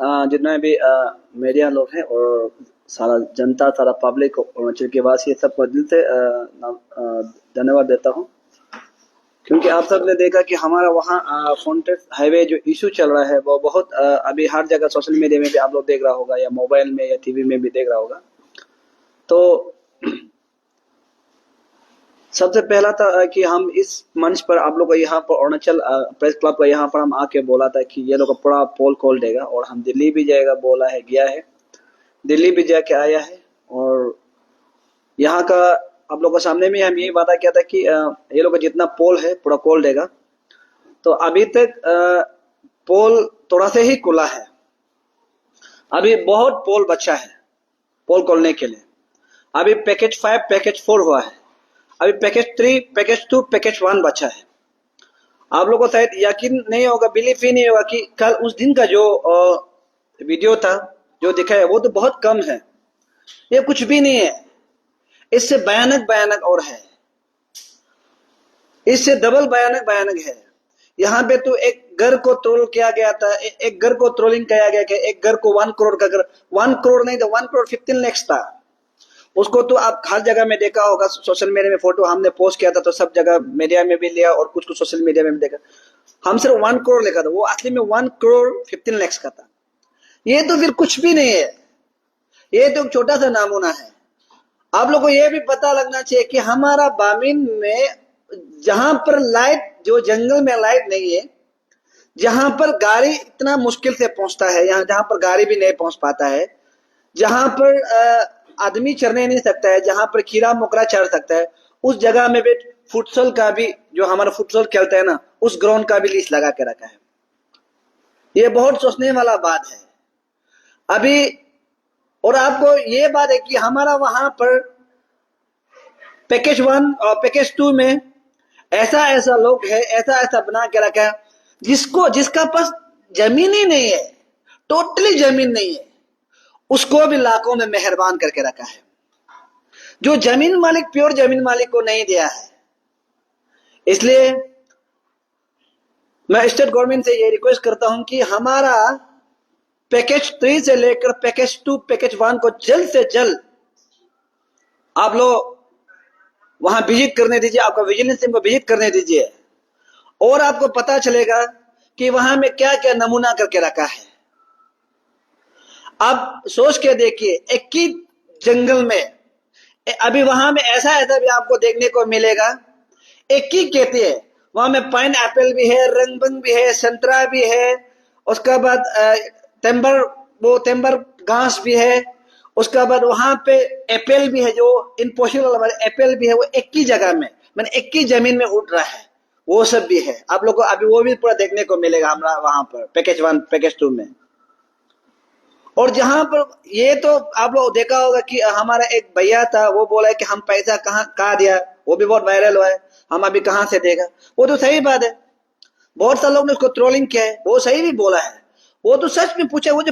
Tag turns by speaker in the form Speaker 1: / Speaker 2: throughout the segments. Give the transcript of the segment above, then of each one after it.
Speaker 1: जितना भी मीडिया लोग हैं और सारा जनता, सारा पब्लिक, अरुणाचल के वासी, सबको दिल से धन्यवाद देता हूँ। क्योंकि आप सब ने देखा कि हमारा वहाँ फ्रंटेज हाईवे जो इशू चल रहा है वो बहुत अभी हर जगह सोशल मीडिया में भी आप लोग देख रहा होगा, या मोबाइल में या टीवी में भी देख रहा होगा। तो सबसे पहला था कि हम इस मंच पर आप लोग को यहाँ पर अरुणाचल प्रेस क्लब का यहाँ पर हम आके बोला था कि ये लोग पूरा पोल खोल देगा, और हम दिल्ली भी जाएगा बोला है, गया है, दिल्ली भी जाके आया है। और यहाँ का आप लोगों के सामने में हम यही वादा किया था कि ये लोग का जितना पोल है पूरा खोल देगा। तो अभी तक पोल थोड़ा से ही खुला है, अभी बहुत पोल बचा है पोल खोलने के लिए। अभी पैकेज 5 पैकेज 4 हुआ है, अभी पैकेज 3 पैकेज 2 पैकेज 1 बचा है। आप लोगों को शायद यकीन नहीं होगा, बिलीव ही नहीं होगा कि कल उस दिन का जो वीडियो था जो दिखा है वो तो बहुत कम है, ये कुछ भी नहीं है। इससे भयानक भयानक और है, इससे डबल भयानक भयानक है। यहाँ पे तो एक घर को ट्रोल किया गया था, एक घर को ट्रोलिंग किया गया कि एक घर को 1 करोड़ का घर, 1 करोड़ नहीं था, 1 करोड़ 15 लाख था। उसको तो आप हर जगह में देखा होगा, सोशल मीडिया में फोटो हमने पोस्ट किया था तो सब जगह मीडिया में भी लिया और कुछ कुछ सोशल मीडिया में भी देखा। हम सिर्फ 1 करोड़ लिखा था, वो असली में 1 करोड़ 15 लाख का था। ये तो फिर कुछ भी नहीं है, ये तो छोटा सा नमूना है। आप लोगों को ये भी पता लगना चाहिए कि हमारा बामिन में जहां पर लाइट, जो जंगल में लाइट नहीं है, जहां पर गाड़ी इतना मुश्किल से पहुंचता है, यहाँ जहां पर गाड़ी भी नहीं पहुंच पाता है, जहां पर आदमी चढ़ने नहीं सकता है, जहां पर कीड़ा मकोड़ा चढ़ सकता है, उस जगह में भी फुटसल का भी, जो हमारा फुटसल खेलता है ना, उस ग्राउंड का भी लिस्ट लगा के रखा है। ये बहुत सोचने वाला बात है अभी। और आपको ये बात है कि हमारा वहां पर पैकेज 1 और पैकेज 2 में ऐसा ऐसा लोग है, ऐसा ऐसा बना के रखा है जिसका पास जमीन ही नहीं है, टोटली जमीन नहीं है, उसको भी लाखों में मेहरबान करके रखा है। जो जमीन मालिक, प्योर जमीन मालिक को नहीं दिया है। इसलिए मैं स्टेट गवर्नमेंट से ये रिक्वेस्ट करता हूं कि हमारा पैकेज 3 से लेकर पैकेज 2 पैकेज 1 को जल्द से जल्द आप लोग वहां विजिट करने दीजिए, आपका विजिलेंस टीम को विजिट करने दीजिए, और आपको पता चलेगा कि वहां में क्या क्या नमूना करके रखा है। आप सोच के देखिए, एक ही जंगल में अभी वहां में ऐसा ऐसा भी आपको देखने को मिलेगा। एक ही कहते हैं वहां में पाइन एप्पल भी है, रंगबंग भी है, संतरा भी है, उसका बाद तेम्बर घास भी है, उसका बाद वहां पे एप्पल भी है, जो इम्पॉसिबल वाला एप्पल भी है, वो एक ही जगह में, मैंने एक ही जमीन में उठ रहा है, वो सब भी है। आप लोग को अभी वो भी पूरा देखने को मिलेगा हमारा वहां पर पैकेज 1 पैकेज 2 में। और जहां पर ये तो आप लोग देखा होगा कि हमारा एक भैया था, वो बोला है कि हम पैसा कहाँ दिया, वो भी बहुत वायरल हुआ है, हम अभी कहां से देगा। वो तो सही बात है, बहुत सारे लोग ने उसको ट्रोलिंग किया है, वो सही भी बोला है। वो तो सच में पूछा, वो जो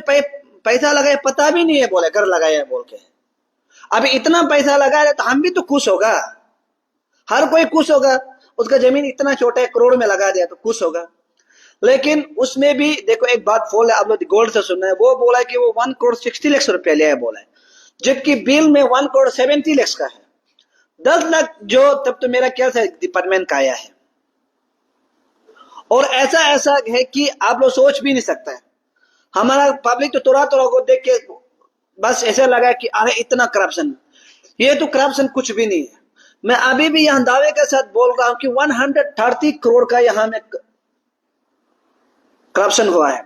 Speaker 1: पैसा लगाया पता भी नहीं है, बोले घर लगाया बोल के। अभी इतना पैसा लगा रहे तो हम भी तो खुश होगा, हर कोई खुश होगा। उसका जमीन इतना छोटा है, करोड़ में लगा दिया तो खुश होगा। लेकिन उसमें भी देखो एक बात फॉल है, आप लोग गोल्ड से सुनना है, वो बोला है कि वो 1 करोड़ 60 लाख रुपया लिया है बोला है, जबकि बिल में 1 करोड़ 70 लाख का है। 10 लाख जो तब तो मेरा क्या था डिपार्टमेंट का आया है। और ऐसा ऐसा है कि आप लोग सोच भी नहीं सकता है। हमारा पब्लिक तो थोड़ा थोड़ा को देख के बस ऐसा लगा कि अरे इतना करप्शन, ये तो करप्शन कुछ भी नहीं है। मैं अभी भी यहां दावे के साथ बोल रहा हूं कि 130 करोड़ का यहां में करप्शन हुआ है,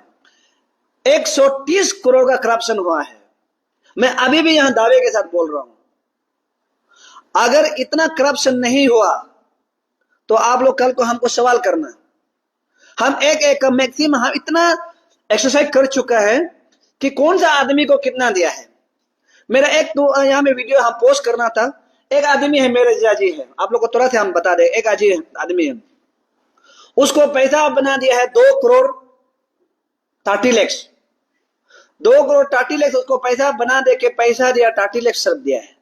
Speaker 1: 130 करोड़ का करप्शन हुआ है। मैं अभी भी यहां दावे के साथ बोल रहा हूं। अगर इतना करप्शन नहीं हुआ तो आप लोग कल को हमको सवाल करना। हम एक मैक्सिमम हम इतना एक्सरसाइज कर चुका है कि कौन सा आदमी को कितना दिया है। मेरा एक तो यहाँ में वीडियो हम पोस्ट करना था, एक आदमी है मेरे जीजाजी है, आप लोग को थोड़ा सा हम बता दें, एक आदमी है, उसको पैसा बना दिया है 2 करोड़ 30 लाख, 2 करोड़ 30 लाख उसको पैसा बना दे के पैसा दिया, 30 लाख सब दिया है।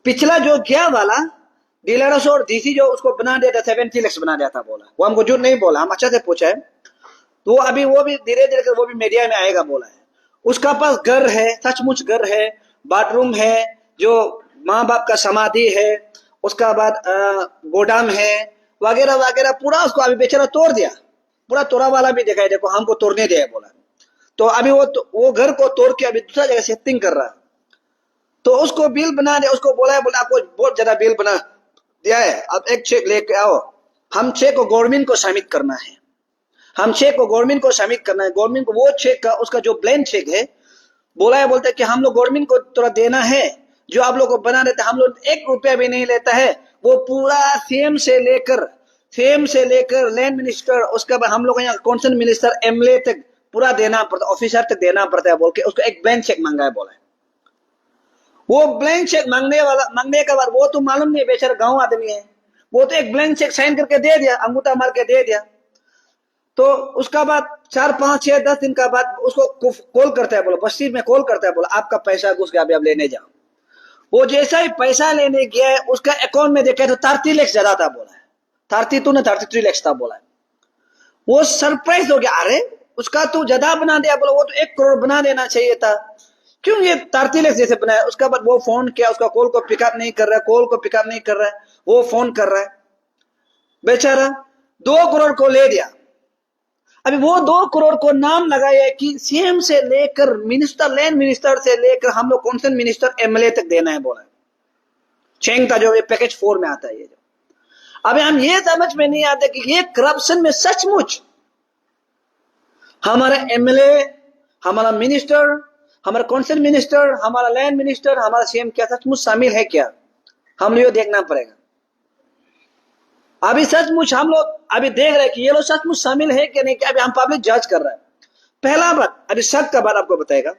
Speaker 1: पिछला जो गया वाला डीलर्स और डीसी जो उसको बना दिया था 70 लाख बना दिया था, बोला वो हमको झूठ नहीं बोला, हम अच्छा से पूछा है। तो वो अभी वो भी धीरे धीरे वो भी मीडिया में आएगा बोला है। उसका पास घर है, सचमुच घर है, बाथरूम है, जो माँ बाप का समाधि है, उसका बाद गोदाम है, वगैरह वगैरह, पूरा उसको अभी बेचारा तोड़ दिया। पूरा तोड़ा वाला भी देखा है, देखो हमको तोड़ने दिया बोला। तो अभी वो घर को तोड़ के अभी दूसरा जगह शिफ्टिंग कर रहा है। तो उसको बिल बना दे, उसको बोला है, बोला आपको बहुत ज्यादा बिल बना दिया है, आप एक चेक लेके आओ, हम चेक को गवर्नमेंट को सबमिट करना है, हम चेक को गवर्नमेंट को सबमिट करना है। गवर्नमेंट को वो चेक का उसका जो ब्लैंक चेक है, बोला है, बोलते हैं कि हम लोग गवर्नमेंट को थोड़ा देना है, जो आप लोग को बना देते हैं, हम लोग 1 रुपया भी नहीं लेता है। वो पूरा सीएम से लेकर लैंड मिनिस्टर, उसके बाद हम लोग यहाँ कॉन्सर्न मिनिस्टर, एमएलए तक पूरा देना पड़ता, ऑफिसर तक देना पड़ता है बोल के उसको एक ब्लैंक चेक मांगा है। बोला है वो ब्लैंक चेक मांगने के बाद, वो तो मालूम नहीं बेचारा गांव आदमी है, वो तो एक ब्लैंक चेक साइन करके दे दिया, अंगूठा मार के दे दिया। तो उसका बाद 4, 5, 6, 10 दिन का बाद उसको कॉल करता है, बोला बस्ती में कॉल करता है, बोला आपका पैसा घुस गया, अभी आप लेने जाओ। वो जैसा ही पैसा लेने गया है, उसका अकाउंट में देखा तो 33 लाख ज्यादा था। बोला है 32 ने 33 लाख था। बोला है वो सरप्राइज हो गया, अरे उसका तो ज्यादा बना दिया। बोला वो तो 1 करोड़ बना देना चाहिए था, क्यों ये 33 लाख जैसे बनाया। उसका बाद वो फोन किया, उसका कॉल को पिकअप नहीं कर रहा है, कॉल को पिकअप नहीं कर रहा है, वो फोन कर रहा है, बेचारा 2 करोड़ को ले दिया। अभी वो 2 करोड़ को नाम लगाया कि सीएम से लेकर मिनिस्टर, लैंड मिनिस्टर से लेकर हम लोग कॉन्सर्न मिनिस्टर, एमएलए तक देना है। बोला चेंग का जो ये पैकेज 4 में आता है, ये जो अभी हम ये समझ में नहीं आते कि ये करप्शन में सचमुच हमारा एमएलए, हमारा मिनिस्टर, हमारा कॉन्सर्न मिनिस्टर, हमारा लैंड मिनिस्टर, हमारा सीएम क्या सचमुच शामिल है क्या, हम लोग देखना पड़ेगा। अभी सचमुच हम लोग अभी देख रहे हैं कि ये लोग सचमुच शामिल है कि नहीं, कि अभी हम पब्लिक जज कर रहे हैं। पहला बात, अभी शक का बात आपको बताएगा,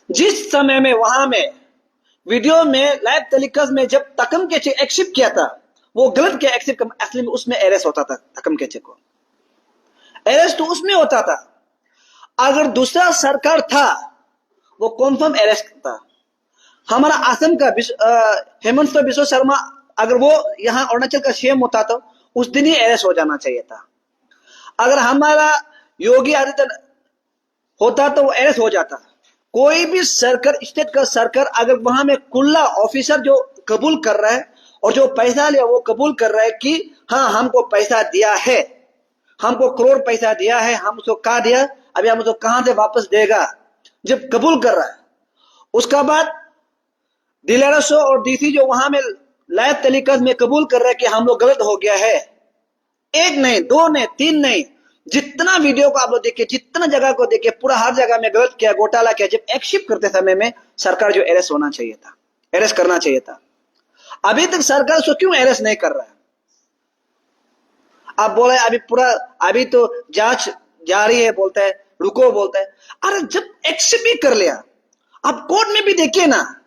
Speaker 1: जिस समय में वहां में वीडियो में लाइव टेलीकास्ट में जब तकम के चेक एक्सेप्ट किया था, वो गलत किया एक्सेप्ट, असली में उसमें अरेस्ट होता था। तकम के चेक को अरेस्ट तो उसमें होता था, अगर दूसरा सरकार था वो कॉन्फर्म अरेस्ट था। हमारा असम का हेमंत बिश्व शर्मा, अगर वो यहाँ अरुणाचल का सीएम होता तो उस दिन ही अरेस्ट हो जाना चाहिए था। अगर हमारा योगी आदित्यनाथ होता तो वो अरेस्ट हो जाता। कोई भी सरकार, स्टेट का सरकार, अगर वहां में खुला ऑफिसर जो कबूल कर रहा है और जो पैसा लिया वो कबूल कर रहा है कि हाँ हमको पैसा दिया है, हमको करोड़ पैसा दिया है, हम उसको कहा दिया, अभी हम उसको कहां से वापस देगा, जब कबूल कर रहा है, उसका बाद डीएलआरओ और डीसी जो वहां में लाइव टेलीकास्ट में कबूल कर रहा है कि हम लोग गलत हो गया है, 1 नहीं, 2 नहीं, 3 नहीं, जितना वीडियो को आप लोग देखिए, जितना जगह को देखिए, पूरा हर जगह में गलत किया, घोटाला किया। जब एक्सेप्ट करते समय में सरकार जो अरेस्ट होना चाहिए था, अरेस्ट करना चाहिए था, अभी तक सरकार उसको क्यों अरेस्ट नहीं कर रहा है। आप बोले अभी पूरा, अभी तो जांच जारी है, बोलता है रुको, बोलता है। अरे जब एक्सेप्ट भी कर लिया, आप कोर्ट में भी देखिए ना,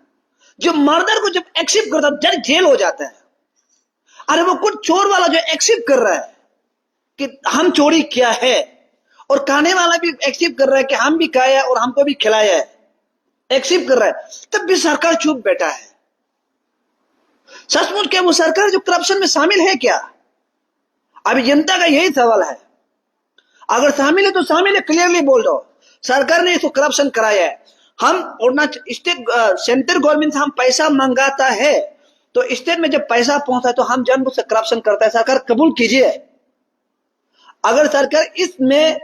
Speaker 1: जो मर्डर को जब एक्सेप्ट करता है जज जेल हो जाता है। अरे वो कुछ चोर वाला जो एक्सेप्ट कर रहा है कि हम चोरी किया है, और खाने वाला भी एक्सेप्ट कर रहा है कि हम भी खाया और हमको भी खिलाया है, एक्सेप्ट कर रहा है, तब भी सरकार चुप बैठा है। सचमुच क्या वो सरकार जो करप्शन में शामिल है क्या? अभी जनता का यही सवाल है। अगर शामिल है तो शामिल है, क्लियरली बोल दो। सरकार ने इसको करप्शन कराया है। हम स्टेट सेंट्रल गवर्नमेंट से हम पैसा मंगाता है, तो स्टेट में जब पैसा पहुंचता है तो हम जानबूझ से करप्शन करता है। सरकार कबूल कीजिए, अगर सरकार इसमें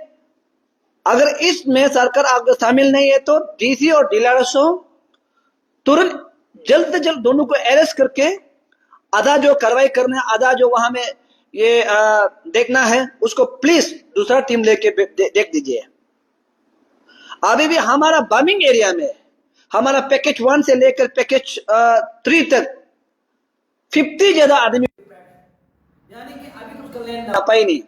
Speaker 1: सरकार अगर शामिल नहीं है तो डीसी और डीएलआरओ तुरंत जल्द से जल्द दोनों को अरेस्ट करके आधा जो कार्रवाई करना है, आधा जो वहां में ये देखना है, उसको प्लीज दूसरा टीम लेके देख दीजिए। अभी भी हमारा बर्मिंग एरिया में हमारा पैकेज 1 से लेकर पैकेज 3 तक 50 ज्यादा आदमी, यानी कि अभी तो उसका लैंड नापा ही नहीं।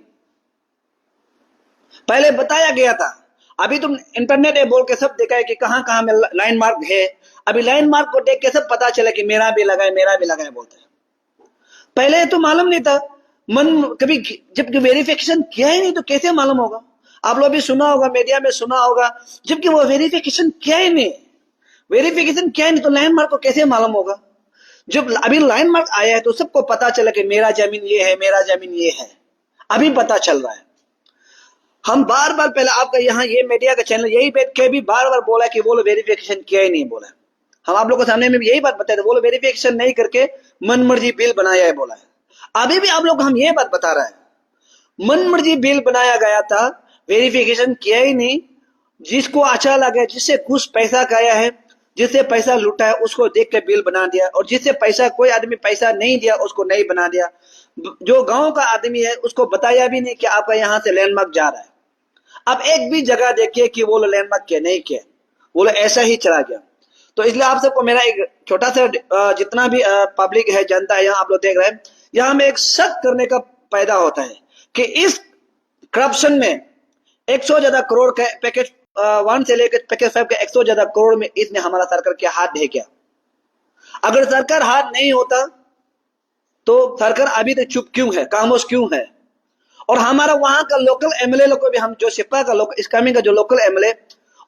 Speaker 1: पहले बताया गया था, अभी तुम इंटरनेट है बोल के सब देखा है कि कहां कहां में लाइन मार्क है। अभी लाइन मार्क को देख के सब पता चला कि मेरा भी लगा है, मेरा भी लगा है बोलते हैं। पहले तो मालूम नहीं था, मन कभी जब वेरिफिकेशन किया ही नहीं तो कैसे मालूम होगा। आप लोग भी सुना होगा, मीडिया में सुना होगा, जबकि वो वेरिफिकेशन किया ही नहीं, वेरिफिकेशन किया ही नहीं तो लाइन मार्क को कैसे मालूम होगा। जब अभी लाइन मार्क आया है तो सबको पता चला कि मेरा जमीन ये है, मेरा जमीन ये है, अभी पता चल रहा है। हम बार बार पहले आपका यहाँ ये मीडिया का चैनल यही बैठ के भी बार बार बोला कि वो लोग वेरिफिकेशन किया ही नहीं बोला। हम आप लोग के सामने में भी यही बात बताए थे, वो लोग वेरिफिकेशन नहीं करके मनमर्जी बिल बनाया है बोला है। अभी भी आप लोग हम ये बात बता रहे हैं, मनमर्जी बिल बनाया गया था, वेरिफिकेशन किया ही नहीं। जिसको अच्छा लगे, जिससे कुछ पैसा खाया है, जिससे पैसा लूटा है, उसको देख के बिल बना दिया, और जिससे पैसा कोई आदमी पैसा नहीं दिया उसको नहीं बना दिया। जो गांव का आदमी है उसको बताया भी नहीं कि आपका यहाँ से लैंडमार्क जा रहा है। अब एक भी जगह देखिए कि वो लोग लैंडमार्क किया नहीं किया, वो लोग ऐसा ही चला गया। तो इसलिए आप सबको मेरा एक छोटा सा जितना भी पब्लिक है, जनता है, यहाँ आप लोग देख रहे हैं, यहाँ में एक शक करने का पैदा होता है कि इस करप्शन में 100 ज्यादा करोड़ का पैकेज 1 से लेकर पैकेज 5 के 100 ज्यादा करोड़ में इसने हमारा सरकार के हाथ है क्या? अगर सरकार हाथ नहीं होता तो सरकार अभी तक चुप क्यों है, खामोश क्यों है? और हमारा वहां का लोकल एमएलए लोग को भी, हम जो सिपा का इस्कामी का जो लोकल एमएलए,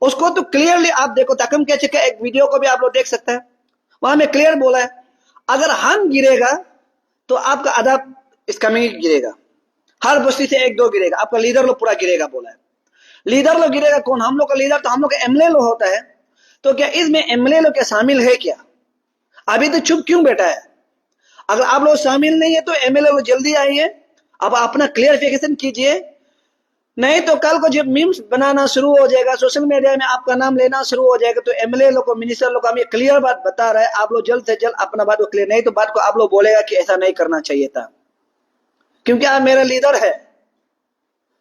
Speaker 1: उसको तो क्लियरली आप देखो, तकम कैचे का एक वीडियो को भी आप लोग देख सकते हैं, वहां में क्लियर बोला है अगर हम गिरेगा तो आपका आधा इस्कामी गिरेगा, हर बस्ती से 1-2 गिरेगा, आपका लीडर लोग पूरा गिरेगा बोला है। लीडर लोग गिरेगा कौन? हम लोग का लीडर तो हम लोग का एमएलए लोग होता है। तो क्या इसमें एमएलए लोग क्या शामिल है क्या? अभी तो चुप क्यों बैठा है? अगर आप लोग शामिल नहीं है तो एमएलए लोग जल्दी आइए, अब अपना क्लियरिफिकेशन कीजिए, नहीं तो कल को जब मीम्स बनाना शुरू हो जाएगा, सोशल मीडिया में आपका नाम लेना शुरू हो जाएगा, तो एमएलए लोग को, मिनिस्टर लोग को हम ये क्लियर बात बता रहे हैं, आप लोग जल्द से जल्द अपना बात को क्लियर, नहीं तो बात को आप लोग बोलेगा कि ऐसा नहीं करना चाहिए था। क्योंकि आप मेरा लीडर है,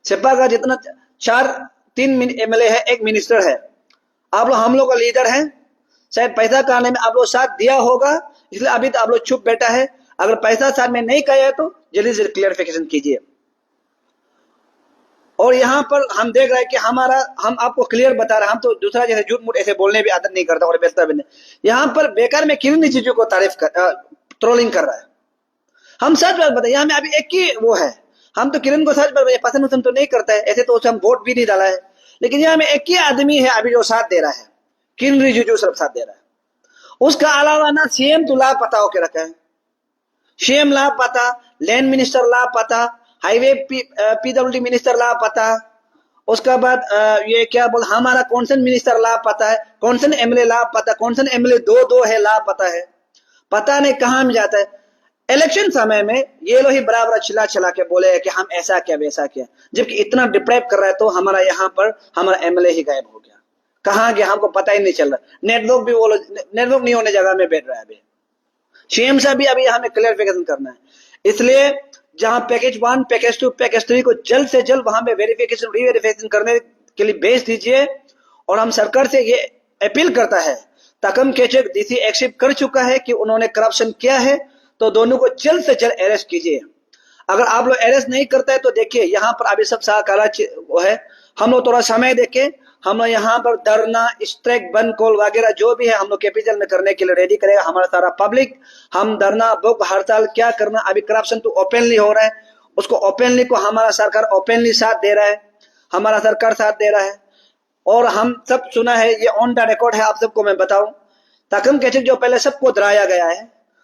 Speaker 1: सिपा का जितना 3 एमएलए है, 1 मिनिस्टर है, आप लोग हम लोग का लीडर है। शायद पैसा खाने में आप लोग साथ दिया होगा, इसलिए अभी तो आप लोग चुप बैठा है। अगर पैसा साथ में नहीं खाया है तो जल्दी से क्लियरिफिकेशन कीजिए। और यहाँ पर हम देख रहे हैं कि हम आपको क्लियर बता रहे हैं, हम तो दूसरा जैसे झूठ मूठ ऐसे बोलने भी आदत नहीं करता और बेचता भी नहीं। यहाँ पर बेकार में किन चीजों को ट्रोलिंग कर रहा है। हम सच बात बताए, यहाँ में अभी एक ही वो है, हम तो किरण को सच बात पसंद तो नहीं करता है, ऐसे तो हम वोट भी नहीं डाला है, लेकिन यहाँ में एक ही आदमी है अभी जो साथ दे रहा है, किरण रिजिजू सिर्फ साथ दे रहा है। उसका अलावा ना सीएम तो लापता होकर रखा है, सीएम लापता, लैंड मिनिस्टर लापता, हाईवे पीडब्ल्यूडी मिनिस्टर लापता, उसका बाद ये क्या बोल, हमारा कौनसन मिनिस्टर लापता है, कौनसन एमएलए लापता, कौनसन एमएलए 2-2 है लापता है, पता नहीं कहाँ में जाता है। इलेक्शन समय में ये लोग ही बराबर चिल्ला के बोले कि हम ऐसा क्या वैसा क्या, जबकि इतना डिप्राइव कर रहा है। तो हमारा यहाँ पर हमारा एमएलए ही गायब हो गया, कहाँ गया हमको पता ही नहीं चल रहा। नेटवर्क भी वो नेटवर्क नहीं होने जगह में बैठ रहा है। अभी सीएम से भी अभी हमें क्लियरिफिकेशन करना है, इसलिए जहां पैकेज 1, पैकेज 2, पैकेज 3 को जल्द से जल्द वहां पे वेरिफिकेशन रीवेरिफिकेशन करने के लिए भेज दीजिए। और हम सरकार से ये अपील करता है, तकम केचक डीसी एक्सेप्ट कर चुका है कि उन्होंने करप्शन किया है, तो दोनों को जल्द से जल्द अरेस्ट कीजिए। अगर आप लोग अरेस्ट नहीं करते हैं तो देखिए यहाँ पर अभी सब काला वो है, हम लोग थोड़ा समय देके हम लोग यहाँ पर धरना, स्ट्राइक, बंद कॉल वगैरह जो भी है हम लोग कैपिटल में करने के लिए रेडी करेगा हमारा सारा पब्लिक। हम धरना, बुक, हड़ताल क्या करना, अभी करप्शन तो ओपनली हो रहा है, उसको ओपनली को हमारा सरकार ओपनली साथ दे रहा है, हमारा सरकार साथ दे रहा है। और हम सब सुना है, ये ऑन द रिकॉर्ड है, आप सबको मैं बताऊं, तकम केचक जो पहले सबको डराया गया है,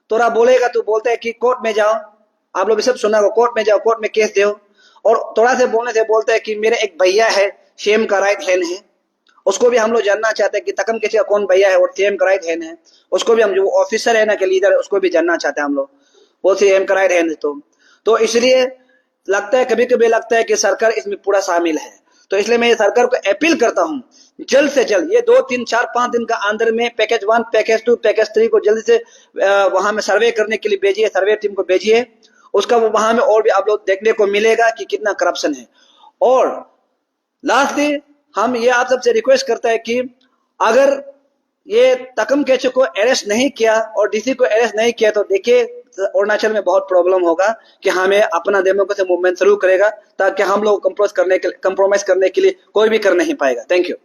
Speaker 1: तोरा बोलेगा तो बोलते है कि कोर्ट में जाओ, आप लोग सब सुना हो, कोर्ट में जाओ, कोर्ट में केस दो। और थोड़ा से बोलने से बोलते हैं कि मेरे एक भैया है, सीएम का राइट हैंड है, उसको भी हम लोग जानना चाहते हैं कि तकम केचक का कौन भैया है और सीएम का राइट हैंड है, उसको भी हम जो ऑफिसर है ना के लीडर है उसको भी जानना चाहते हैं हम लोग, वो सीएम का राइट हैंड है। तो इसलिए लगता है, कभी कभी लगता है कि सरकार इसमें पूरा शामिल है। तो इसलिए मैं सरकार को अपील करता हूं, जल्द से जल्द ये 2, 3, 4, 5 दिन का अंदर में पैकेज 1, पैकेज 2, पैकेज 3 को जल्दी से वहां में सर्वे करने के लिए भेजिए, सर्वे टीम को भेजिए। उसका वहां में और भी आप लोग देखने को मिलेगा कि कितना करप्शन है। और लास्टली हम ये आप सबसे रिक्वेस्ट करते हैं कि अगर ये तकम केचक को अरेस्ट नहीं किया और डीसी को अरेस्ट नहीं किया तो देखिए अरुणाचल में बहुत प्रॉब्लम होगा कि हमें अपना डेमोक्रेसी मूवमेंट शुरू करेगा, ताकि हम लोग कंप्रोमाइज करने के लिए कोई भी कर नहीं पाएगा। Thank you.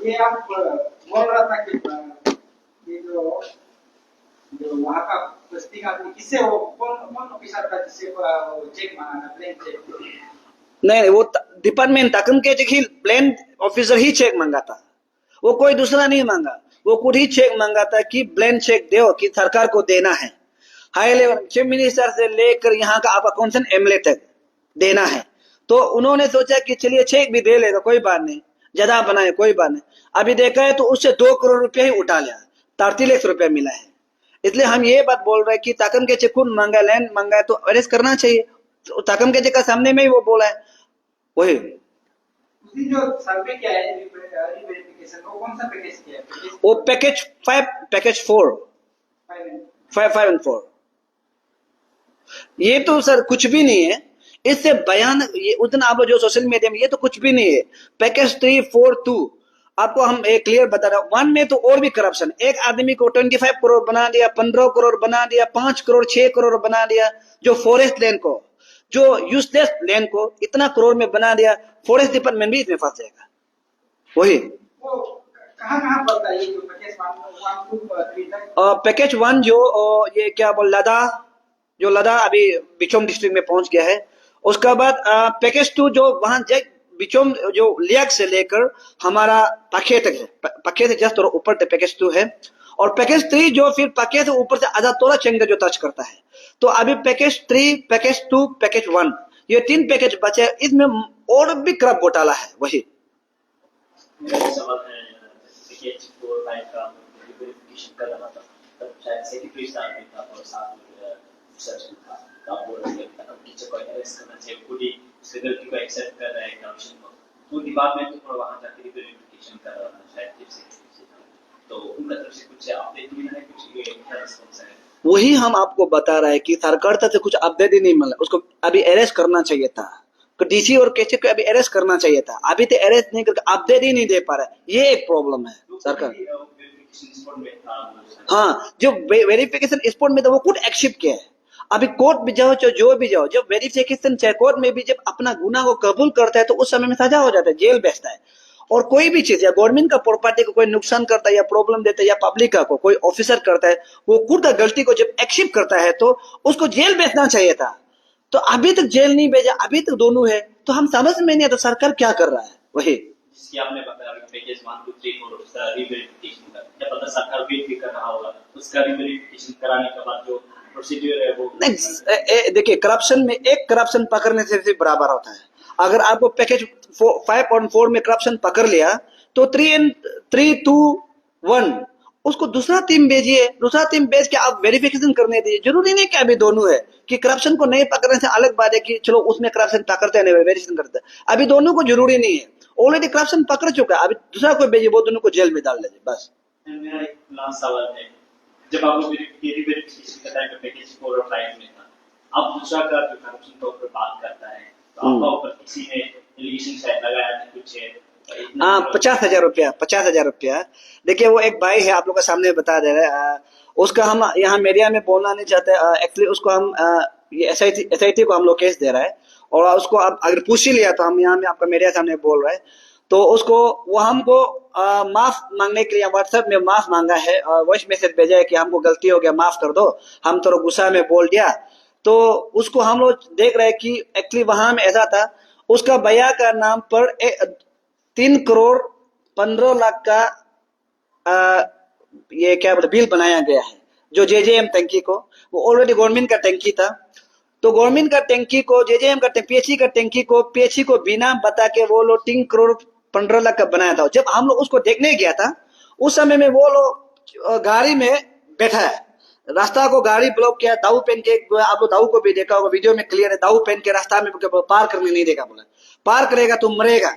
Speaker 2: ये आप बोल रहा था कि ये जो वहाँ का बस्ती का आदमी किससे, वो कौन ऑफिसर था जिससे चेक मांगा था, प्लेन चेक?
Speaker 1: नहीं, वो डिपार्टमेंट तकम केचक ही प्लेन ऑफिसर ही चेक मांगा था, वो कोई दूसरा नहीं मांगा, वो खुद ही चेक मांगा था कि ब्लैंक चेक दो कि सरकार को देना है। हाई लेवल चीफ मिनिस्टर से लेकर यहाँ का आपका कौन सा एमएलए तक देना है। तो उन्होंने सोचा कि चलिए चेक भी दे लेगा, कोई बात नहीं, ज्यादा बनाए कोई बात नहीं। अभी देखा है तो उससे 2 करोड़ रुपया ही उठा लिया, 33 लाख रुपया मिला है। इसलिए हम ये बात बोल रहे हैं कि ताकम के चेक मांगा, लैंड मांगा है तो अरेस्ट करना चाहिए। तो ताकम के चेक का सामने में ही वो बोला है वही।
Speaker 2: उसने जो सर्वे किया है वेरिफिकेशन, वो कौन सा पैकेज किया है?
Speaker 1: वो पैकेज 5, पैकेज 4, 5 एंड 4। ये तो सर कुछ भी नहीं है, इससे बयान ये उस दिन आप जो सोशल मीडिया में, ये तो कुछ भी नहीं है। पैकेज 3, 4, 2 आपको हम एक क्लियर बता रहा हूं। 1 में तो और भी करप्शन, एक आदमी को 25 करोड़ बना दिया, 15 करोड़ बना दिया, 5 करोड़ 6 करोड़ बना दिया। जो फॉरेस्ट लैंड को, जो यूजलेस लैंड को इतना करोड़ में बना दिया, फॉरेस्ट डिपार्टमेंट भी इसमें फंस जाएगा। वही
Speaker 2: वो कहाँ पड़ता है ये जो पैकेज 1 2 3 तक?
Speaker 1: पैकेज 1 जो ये क्या बोल लद्दाख, जो लद्दाख अभी बिचोम डिस्ट्रिक्ट में पहुंच गया है। उसका बाद पैकेज 2 जो वहां बिचोम जो लियाक से लेकर हमारा पखे तक है, पखे से जस्ट और ऊपर तक पैकेज 2 है। और पैकेज 3 जो फिर पखे से ऊपर से आधा तोला चंगा जो टच करता है। तो अभी पैकेज 3, पैकेज 2, पैकेज 1 ये 3 पैकेज बचे, इसमें और भी करप्ट घोटाला है। वही
Speaker 3: मेरा सवाल है, पैकेज 4, 5 का वेरिफिकेशन कर रहा था, तब शायद सेक्रेटरी साहब भी था और साथ में सचिव था। आप बोल रहे थे तब टीचर को अरेस्ट करना चाहिए, खुद ही उसकी गलती को एक्सेप्ट कर रहा है कमीशन को, तो डिपार्टमेंट तो थोड़ा वहां जाकर वेरिफिकेशन कर रहा था शायद चीफ सेक्रेटरी से। तो उनका तरफ से कुछ अपडेट मिला है, कुछ ये क्या रिस्पॉन्स है?
Speaker 1: वही हम आपको बता रहे हैं कि सरकार तरफ से कुछ अपडेट ही नहीं मिला। उसको अभी अरेस्ट करना चाहिए था, डीसी और केसी को अभी अरेस्ट करना चाहिए था। अभी तो अरेस्ट नहीं करके अपडेट ही नहीं दे पा रहे, ये एक प्रॉब्लम है सरकार। हाँ, जो वेरिफिकेशन स्पॉट में था वो खुद एक्सेप्ट किया है। अभी कोर्ट भी जाओ, जो भी जाओ, जब वेरिफिकेशन चाहे कोर्ट में भी जब अपना गुनाह को कबूल करता है तो उस समय में सजा हो जाता है, जेल भेजता है। और कोई भी चीज या गवर्नमेंट का प्रॉपर्टी को कोई नुकसान करता है या प्रॉब्लम देता है या पब्लिक का को कोई ऑफिसर करता है, वो खुद गलती को जब एक्सेप्ट करता है तो उसको जेल भेजना चाहिए था। तो अभी तक जेल नहीं भेजा, अभी तक दोनों है। तो हम समझ में नहीं आता सरकार क्या कर रहा है। वही
Speaker 3: जिसकी आपने बताया पैकेज 1 2 3 4 उसका रीवेरिफिकेशन का क्या पता सरकार वेट भी कर रहा होगा, उसका रीवेरिफिकेशन कराने के बाद जो प्रोसीड्यूर है वो
Speaker 1: नहीं। देखिए, करप्शन में एक करप्शन पकड़ने से भी बराबर होता है। अगर आपको पैकेज 5 और 4 में करप्शन पकड़ लिया तो 3 2 1 उसको दूसरा टीम भेजिए, दूसरा टीम भेज के आप वेरिफिकेशन करने दीजिए। जरूरी नहीं कि अभी दोनों है कि करप्शन को नहीं पकड़ने से अलग बात है कि चलो उसमें करप्शन पकड़ते हैं, वेरिफिकेशन करते हैं। अभी दोनों को जरूरी नहीं है, ऑलरेडी करप्शन पकड़ चुका है, अभी दूसरा कोई भेजिए, वो दोनों को जेल में डाल दीजिए बस।
Speaker 3: मेरा एक लास्ट सवाल है, जब आप लोग रीवेरिफिकेशन का टाइम पैकेज 4 और 5 में था, अब दूसरा का जो करप्शन के ऊपर बात करता है तो आपका ऊपर किसी ने एलिगेशन शायद लगाया था कुछ है
Speaker 1: 50,000 रुपया, 50,000 रुपया। देखिए, वो एक भाई है, आप लोग के सामने बता दे रहे हैं। उसका हम यहाँ मीडिया में बोलना नहीं चाहते। एक्चुअली उसको हम ये एसआईटी को हम लोग केस दे रहा है और उसको आप अगर पूछ ही लिया तो हम यहाँ में आपका मीडिया सामने बोल रहे हैं। तो उसको वो हमको माफ मांगने के लिए व्हाट्सएप में माफ मांगा है, वॉइस मैसेज भेजा है कि हमको गलती हो गया, माफ कर दो, हम थोड़ा गुस्सा में बोल दिया। तो उसको हम लोग देख रहे हैं कि एक्चुअली वहां में ऐसा था, उसका भैया का नाम पर 3 करोड़ 15 लाख का ये क्या बोलते बिल बनाया गया है, जो जेजेएम टंकी को, वो ऑलरेडी गवर्नमेंट का टंकी था। तो गवर्नमेंट का टंकी को, जेजेएम का पीएचई का टंकी को, पीएचई को बिना बता के वो लोग 3 करोड़ 15 लाख का बनाया था। जब हम लोग उसको देखने गया था उस समय में वो लोग गाड़ी में बैठा है, रास्ता को गाड़ी ब्लॉक किया, दाऊ पहन के। आप लोग दाऊ को भी देखा होगा, वीडियो में क्लियर है, दाऊ पहन के रास्ता में पार करने नहीं देगा। बोला पार करेगा तो मरेगा,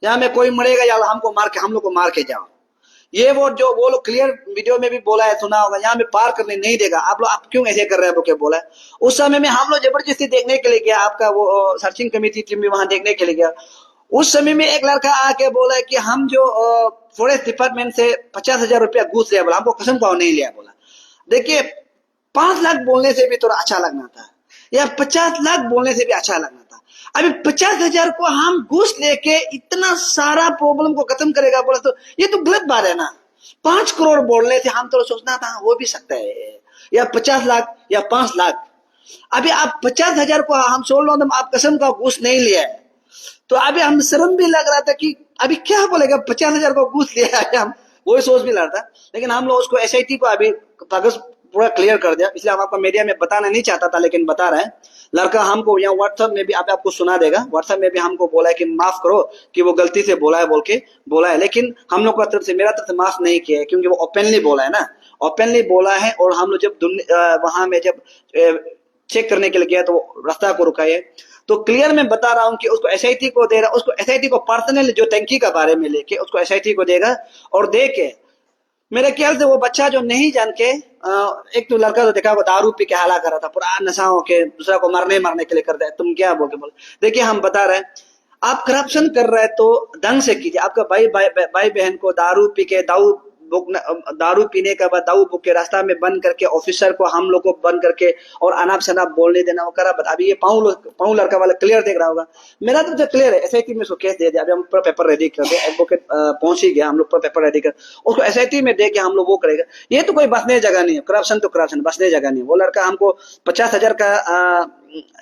Speaker 1: यहाँ में कोई मरेगा या हमको मार के, हम लोग को मार के जाओ। ये वो लोग क्लियर वीडियो में भी बोला है, सुना होगा, यहाँ में पार करने नहीं देगा। आप लोग आप क्यों ऐसे कर रहे हैं, बोल बोला है। उस समय में हम लोग जबरदस्ती देखने के लिए गया, आपका वो सर्चिंग कमेटी टीम भी वहां देखने के लिए गया। उस समय में एक लड़का आके बोला कि हम जो फॉरेस्ट डिपार्टमेंट से 50,000 रुपया घूस लिया, बोला हमको कसम खाओ नहीं लिया। बोला देखिए, 5 लाख बोलने से भी थोड़ा अच्छा लगना था, या 50 लाख बोलने से भी अच्छा लगना था। अभी 50,000 को हम घूस लेके इतना सारा प्रॉब्लम को खत्म करेगा, बोला तो ये तो गलत बात है ना। 5 करोड़ बोलने से हम तो सोचना था हो भी सकता है, या 50 लाख या 5 लाख। अभी आप 50,000 को हम 16 आप कसम का घूस नहीं लिया है, तो अभी हम शर्म भी लग रहा था कि अभी क्या बोलेगा, 50,000 को घूस लिया है, हम वही सोच भी रहा था। लेकिन हम लोग उसको एसआईटी को अभी कागज पूरा क्लियर कर दिया, इसलिए हम आपको मीडिया में बताना नहीं चाहता था, लेकिन बता रहे हैं। लड़का हमको यहाँ व्हाट्सएप में भी आपको सुना देगा, व्हाट्सएप में भी हमको बोला है कि माफ करो कि वो गलती से बोला है बोल के बोला है, लेकिन हम लोग का तरफ से, मेरा तरफ से माफ नहीं किया है, क्योंकि वो ओपनली बोला है ना, ओपनली बोला है। और हम लोग जब वहां में जब चेक करने के लिए गया तो रास्ता को रुका है, तो क्लियर मैं बता रहा हूं कि उसको एसआईटी को दे रहा, उसको एसआईटी को पर्सनल जो टंकी का बारे में लेके उसको एसआईटी को देगा। और दे के मेरे ख्याल से वो बच्चा जो नहीं जान के एक तो लड़का तो देखा वो दारू पी के हाला कर रहा था, पूरा नशा होके दूसरा को मारने के लिए करता है, तुम क्या बोल के बोले। देखिए हम बता रहे हैं, आप करप्शन कर रहे हैं तो ढंग से कीजिए। आपका भाई बहन को दारू पी के दारू पीने के बाद दाऊ बुक के रास्ता में बंद करके ऑफिसर को हम लोग को बंद करके और अनाप शनाप बोलने देना वो करा। अभी ये पाऊ लड़का वाला क्लियर देख रहा होगा, मेरा तो जो क्लियर है एसआईटी में उसको केस दे दिया। अभी हम पूरा पेपर रेडी कर दे, एडवोकेट पहुंच ही गया, हम लोग पूरा पेपर रेडी कर उसको एसआईटी में दे के हम लोग वो करेगा। ये तो कोई बसने जगह नहीं है, करप्शन तो करप्शन, बसने जगह नहीं है। वो लड़का हमको 50,000 का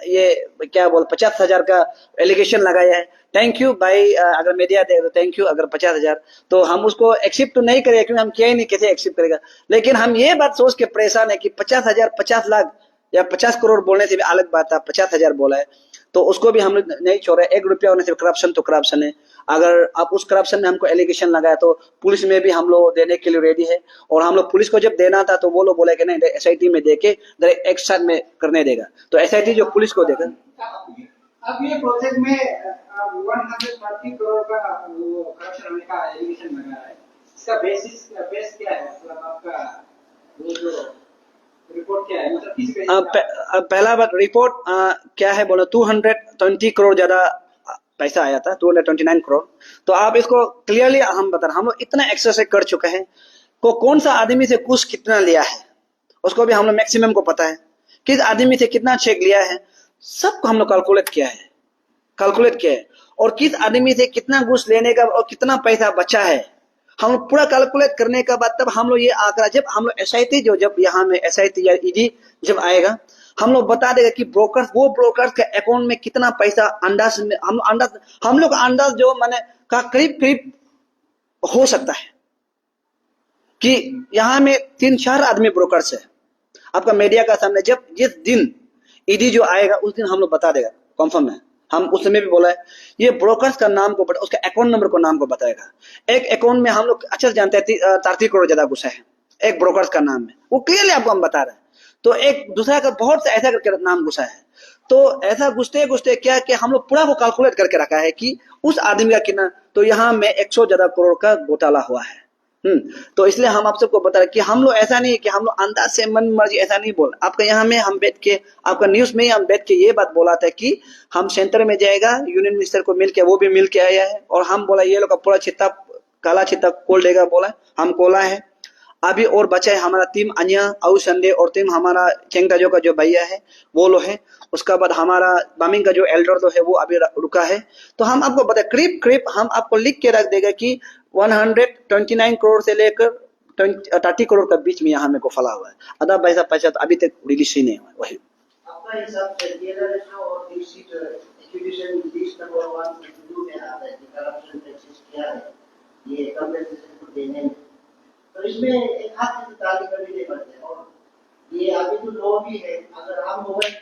Speaker 1: ये क्या बोल 50,000 का एलिगेशन लगाया है। थैंक यू भाई, अगर मीडिया दे तो थैंक यू। अगर 50,000 तो हम उसको एक्सेप्ट तो नहीं करेंगे, क्योंकि हम किया ही नहीं, कैसे एक्सेप्ट करेगा। लेकिन हम ये बात सोच के परेशान है कि 50,000 50 लाख या 50 करोड़ बोलने से भी अलग बात था, 50,000 बोला है तो उसको भी हम लोग नहीं छोड़े। 1 रुपया होने से करप्शन तो करप्शन है। अगर आप उस करप्शन में हमको एलिगेशन लगाया तो पुलिस में भी हम लोग देने के लिए रेडी है। और हम लोग पुलिस को जब देना था तो वो लोग बोले कि नहीं, एसआईटी में देके एक साथ में करने देगा, तो एसआईटी जो पुलिस को देगा।
Speaker 2: अब ये प्रोजेक्ट में 130 करोड़ का वो करप्शन होने का एलिगेशन लगा है, इसका बेस क्या है, मतलब आपका वो जो रिपोर्ट क्या है, मतलब किस बेस पे?
Speaker 1: पहला बात रिपोर्ट क्या है बोलो, 220 करोड़ ज्यादा पैसा आया था, 229 करोड़। तो आप इसको क्लियरली हम बता रहे, हम लोग इतना एक्सरसाइज कर चुके हैं को कौन सा आदमी से कुछ कितना लिया है उसको भी हम लोग मैक्सिमम को पता है, किस आदमी से कितना चेक लिया है सबको हम लोग कैलकुलेट किया है, और किस आदमी से कितना घूस लेने का और कितना पैसा बचा है हम लोग पूरा कैलकुलेट करने के बाद तब हम लोग ये आंकड़ा, जब हम लोग एसआईटी जो जब यहाँ में एसआईटी या ईडी जब आएगा हम लोग बता देगा कि ब्रोकर्स के अकाउंट में कितना पैसा अंदाज में हम लोग अंदाज जो माने का करीब हो सकता है कि यहाँ में 3-4 आदमी ब्रोकर्स है। आपका मीडिया का सामने जब जिस दिन ईडी जो आएगा उस दिन हम लोग बता देगा, कंफर्म है। हम उस समय भी बोला है ये ब्रोकर्स का नाम को उसका अकाउंट नंबर को नाम को बताएगा। एक अकाउंट में हम लोग अच्छा जानते हैं 30 करोड़ ज्यादा घुसा है, एक ब्रोकर्स का नाम है, वो क्लियरली आपको हम बता रहे हैं। तो एक दूसरा का बहुत से ऐसा करके नाम घुसा है, तो ऐसा घुसते क्या कि हम लोग पूरा वो कैलकुलेट करके रखा है कि उस आदमी का कितना, तो यहाँ में 100 ज्यादा करोड़ का घोटाला हुआ है। तो इसलिए हम आप सबको बता रहे कि हम लोग ऐसा नहीं कि हम लोग अंदाज से मन मर्जी ऐसा नहीं बोल। आपका यहाँ में हम बैठ के आपका न्यूज में ही हम बैठ के ये बात बोला था कि हम सेंटर में जाएगा, यूनियन मिनिस्टर को मिल के, वो भी मिल के आया है और हम बोला ये लोग का पूरा चित्ता काला चित्ता खोल देगा, बोला हम खोला है। अभी और बचा है हमारा टीम अन्य आउ संडे और टीम हमारा चेंगटाजो का जो भैया है वो लोग है। उसका बाद हमारा बामिंग का जो एल्डर तो है वो अभी रुका है। तो हम आपको बता करीब हम आपको लिख के रख देगा कि 129 करोड़ से लेकर 30 करोड़ का बीच में यहाँ में को फला हुआ है। आधा पैसा तो अभी तक रिलीज ही नहीं हुआ। वही
Speaker 4: आपका हिसाब से DLRSO और DC एक्विजिशन लिस्ट नंबर 1 2 में आता है कि करप्शन टैक्सेस क्या है, ये कंपनसेशन को देने में, तो इसमें एक हाथ से ताली कर भी नहीं पड़ते। और ये अभी तो लॉ भी है, अगर हम मोबाइल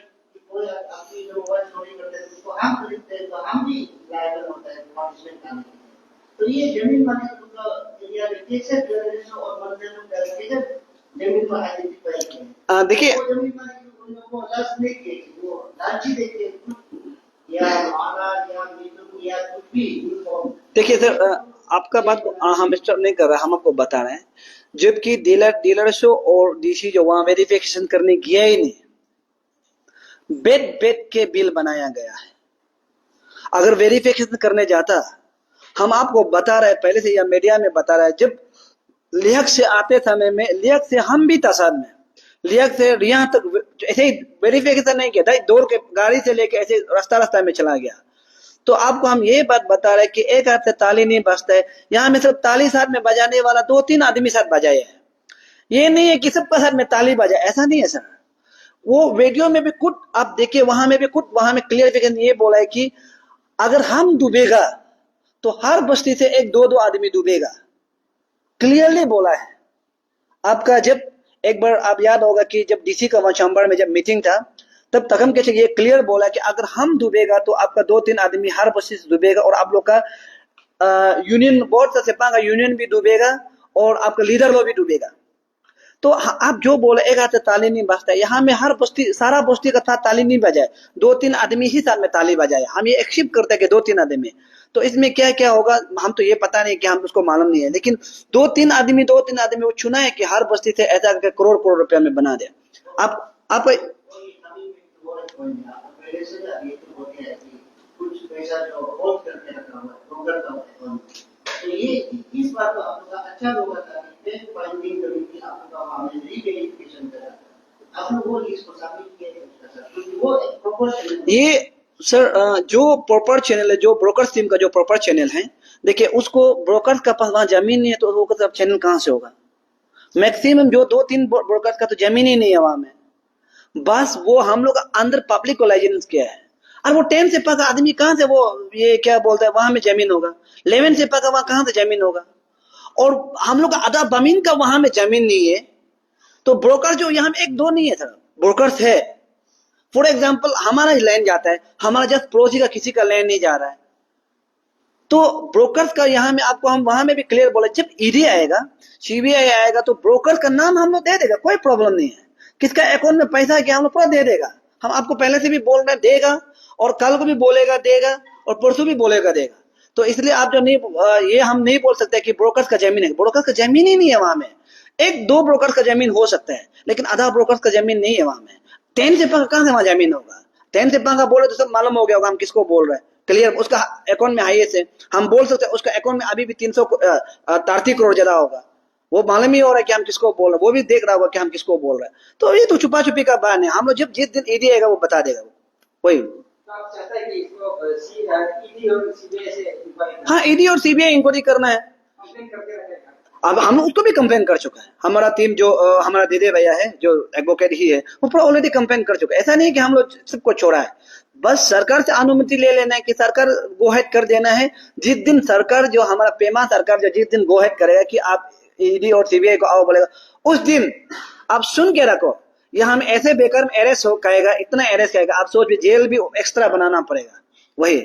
Speaker 4: कोई आपकी जो मोबाइल चोरी करते हैं उसको हम खरीदते हैं तो हम भी लायबल होता है पनिशमेंट पाने के लिए। तो ये जमीन मालिक को एरिया में कैसे DLRSO और मंजूर करके जमीन को आइडेंटिफाई किया।
Speaker 1: देखिए
Speaker 4: जमीन मालिक को लास्ट नहीं किए, वो लालची देखे या आना या मीटर या कुछ भी।
Speaker 1: देखिए सर, आपका बात को हम स्टॉप नहीं कर रहे, हम आपको बता रहे हैं जबकि डीलरशिप और डीसी जो वहां वेरिफिकेशन करने गया ही नहीं, बेट के बिल बनाया गया है। अगर वेरिफिकेशन करने जाता, हम आपको बता रहे पहले से या मीडिया में बता रहे, जब लिहक से आते समय में लिहक से हम भी था साथ में, लिहक से यहाँ तक ऐसे ही वेरिफिकेशन नहीं किया था, दौड़ के गाड़ी से लेके ऐसे रास्ता में चला गया। तो आपको हम ये बात बता रहे कि एक हाथ से ताली नहीं बजता है, यहाँ में सिर्फ ताली साथ में बजाने वाला 2-3 आदमी साथ बजाए है। ये नहीं है कि सबका साथ में ताली बजाए, ऐसा नहीं है सर। वो वीडियो में भी कुछ आप देखिए, वहां में भी कुछ, वहां में क्लियर ये बोला है कि अगर हम डूबेगा तो हर बस्ती से 1-2 आदमी डूबेगा, क्लियरली बोला है। आपका जब एक बार आप याद होगा कि जब डीसी का वहां चैम्बर में जब मीटिंग था, तब तखम के ये क्लियर बोला कि अगर हम डूबेगा तो आपका 2-3 आदमी हर बस्ती से डूबेगा और आप लोग का यूनियन बोर्ड से सेपा का यूनियन भी डूबेगा और आपका लीडर लोग भी डूबेगा। तो आप जो बोले एक हाथ से ताली नहीं बजता, यहाँ में हर बस्ती सारा बस्ती का साथ ताली नहीं बजाए, 2-3 आदमी ही साथ में ताली बजाए। हम ये एक्सेप्ट करते हैं कि 2-3 आदमी, तो इसमें क्या क्या होगा हम तो ये पता नहीं कि हम उसको मालूम नहीं है, लेकिन 2-3 आदमी वो चुना है कि हर बस्ती से ऐसा करके करोड़ करोड़ रुपया में बना दे। आप
Speaker 4: पहले से अभी तो हो गया है कि कुछ पैसा जो होल्ड करके रखा हुआ है ब्रोकर का अकाउंट, तो ये इस बार तो आप लोग का अच्छा होगा था कि बैंक फाइंडिंग कमेटी आप लोग का हमने रीवेरिफिकेशन करा, आप लोग वो लिस्ट को सबमिट किए थे उसका सर, क्योंकि वो एक प्रॉपर चैनल
Speaker 1: ये सर जो प्रॉपर चैनल है, जो ब्रोकर टीम का जो प्रॉपर चैनल है, देखिए उसको ब्रोकर का पास वहां जमीन नहीं है तो वो चैनल कहां से होगा? मैक्सिमम जो 2-3 ब्रोकर का तो जमीन ही नहीं है वहां में, बस वो हम लोग अंदर पब्लिक को लाइसेंस किया है। और वो 10 से पास आदमी कहां से वो ये क्या बोलता है वहां में जमीन होगा? 11 से पास वहां कहां से जमीन होगा? और हम लोग आधा जमीन का वहां में जमीन नहीं है, तो ब्रोकर जो यहाँ में 1-2 नहीं है सर, ब्रोकर्स है। फॉर एग्जाम्पल हमारा लैंड जाता है, हमारा जस्ट पड़ोसी का किसी का लैंड नहीं जा रहा है, तो ब्रोकर्स का यहाँ में आपको हम वहां में भी क्लियर बोला, जब ईडी आएगा, सीबीआई आएगा, तो ब्रोकर्स का नाम हम लोग दे देगा, कोई प्रॉब्लम नहीं है। किसका अकाउंट में पैसा है क्या हम लोग पूरा दे देगा। हम आपको पहले से भी बोल रहे हैं देगा, और कल को भी बोलेगा देगा, और परसों भी बोलेगा देगा। तो इसलिए आप जो नहीं ये हम नहीं बोल सकते कि ब्रोकर्स का जमीन है, ब्रोकर्स का जमीन ही नहीं है वहां में। 1-2 ब्रोकर्स का जमीन हो सकता है, लेकिन आधा ब्रोकर्स का जमीन नहीं है वहां में। 10 से कहां से वहां जमीन होगा? 10 से का बोले तो सब मालूम हो गया होगा हम किसको बोल रहे हैं, क्लियर। उसका अकाउंट में हाईएस्ट है, हम बोल सकते हैं उसका अकाउंट में अभी भी 333 करोड़ ज्यादा होगा, वो मालूम ही हो रहा है कि हम किसको बोल रहे हैं, वो भी देख रहा होगा कि हम किसको बोल रहे हैं। तो ये तो छुपा छुपी का बयान है, हम लोग जब जिस दिन ईडी आएगा वो बता देगा वही।
Speaker 2: आप चाहते हैं कि इसको ईडी और सीबीआई से इंक्वायरी करना,
Speaker 1: हाँ, ईडी और सीबीआई इंक्वायरी करना है।
Speaker 2: कंप्लेन करके रखेगा।
Speaker 1: अब हम उसको भी कंप्लेन कर चुका है, हमारा टीम जो हमारा दीदी भैया है जो एडवोकेट ही है, वो पूरा ऑलरेडी कंप्लेन कर चुका है। ऐसा नहीं है कि हम लोग सबको छोड़ा है, बस सरकार से अनुमति ले लेना है कि सरकार गो हेड कर देना है। जिस दिन सरकार जो हमारा पेमा सरकार जो जिस दिन गो हेड करेगा कि आप ईडी और सीबीआई को आओ बोलेगा, उस दिन आप सुन के रखो, यहाँ में ऐसे बेकार में अरेस्ट हो कहेगा, इतना अरेस्ट कहेगा, आप सोच भी जेल भी एक्स्ट्रा बनाना पड़ेगा। वही